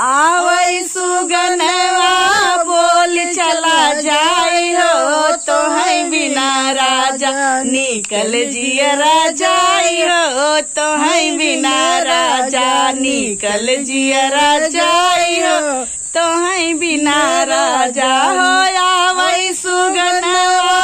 आवई सुगनवा बोल चला जाई हो तो है बिना राजा निकल जियरा जाई हो तो है बिना राजा निकल जियरा जाई हो तो है बिना राजा हो आवई सुगनवा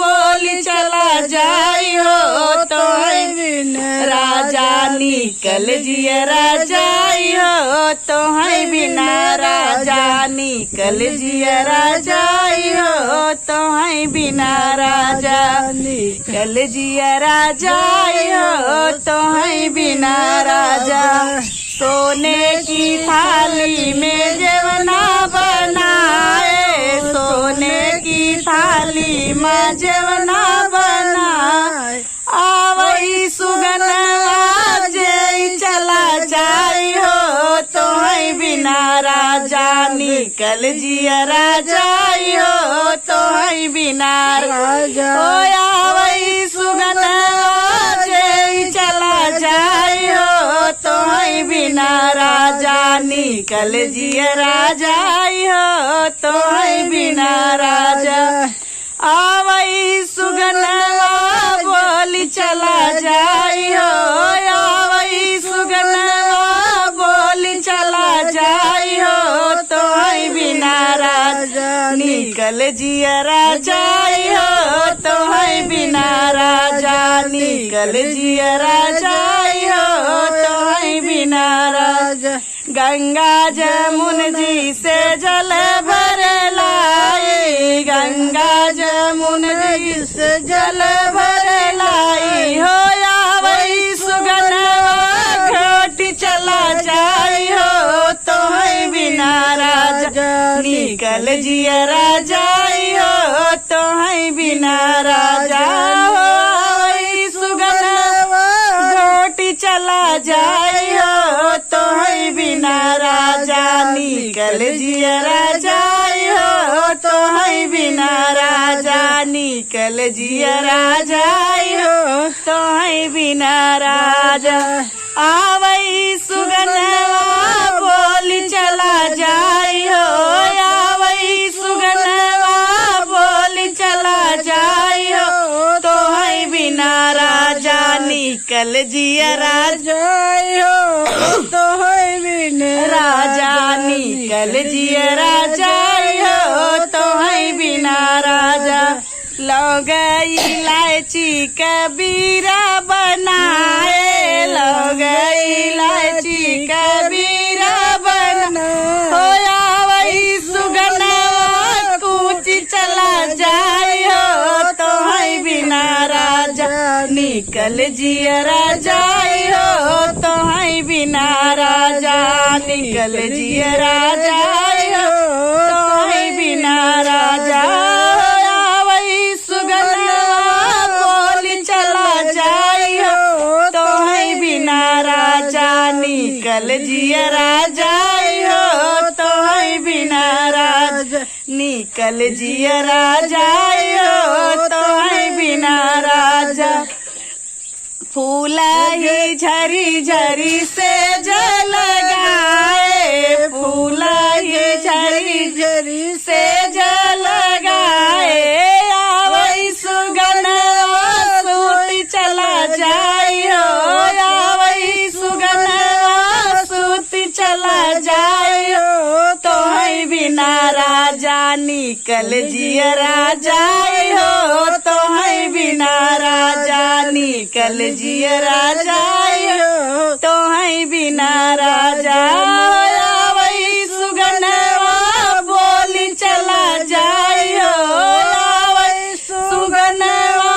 बोल चला जाई हो तो है बिना राजा निकल जियरा जाई हो तो है बिना राजा निकल जियरा जाई हो तो है बिना राजा निकल जियरा जाई हो तो है बिना राजा सोने की थाली में जेवना बनाए सोने की थाली में जेवना बनाए आवई सुगनवा जय चला जाई हो तो है बिना राजा निकल जियरा जाई हो तो है बिना राजा ओ आवई सुगनवा जय चला जाई हो तो है बिना राजा निकल जियरा जाई हो तो है बिना राजा आवई सुगनवा बोली चला जाई हो आवई सुगनवा बोली चला जाई हो तो है बिना राजा निकल जियरा जाई हो तो है बिना राजा निकल जियरा जाई हो तो है बिना राजा गंगा जमुन जी से जल भर लाई गंगा जमुन जी से जल भर लाई हो आवई सुगनवा घोटी चला जाई हो तो है बिना राजा निकल जियरा जाई हो तो है बिना राजा हो आवई सुगनवा घोटी चला जाई हो तो है बिना राजा निकल जियरा जाई हो तो है बिना राजा निकल जियरा जाई हो तो है बिना राजा आवई सुगनवा बोली चला जाई हो आवई सुगनवा बोली चला जाई हो तो है बिना राजा निकल जियरा जाई हो तो है बिना राजा निकल जियरा जाई हो तो है बिना राजा लौंग इलायची कबीरा बनाए लौंग इलायची कबीरा बना हो आवई सुगनवा कूची चला जाई हो तो है बिना राजा निकल जियरा जाई हो तो है बिना राजा निकल जियरा जाई हो तो है बिना राजा आवई सुगनवा बोली चला जाई हो तो है बिना राजा निकल जियरा जाई हो तो है बिना राजा निकल जियरा जाई हो तो है बिना राजा फूला ही झरी झरी से जल गाए फूला ही झरी झरी से जल गाए आवई सुगनवा सूती चला जाई हो आवई सुगनवा सूती चला जाई हो तो है बिना राजा निकल जियरा जाई हो तो है बिना राजा निकल जियरा जाई हो तो है बिना राजा आवई सुगनवा बोली चला जाई हो आवई सुगनवा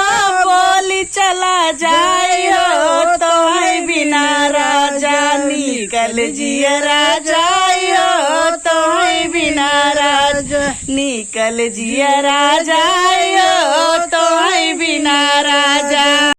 बोली चला जाई हो तो है बिना राजा निकल जियरा जाई हो तो है बिना राजा निकल जियरा जाई हो तो है बिना राजा।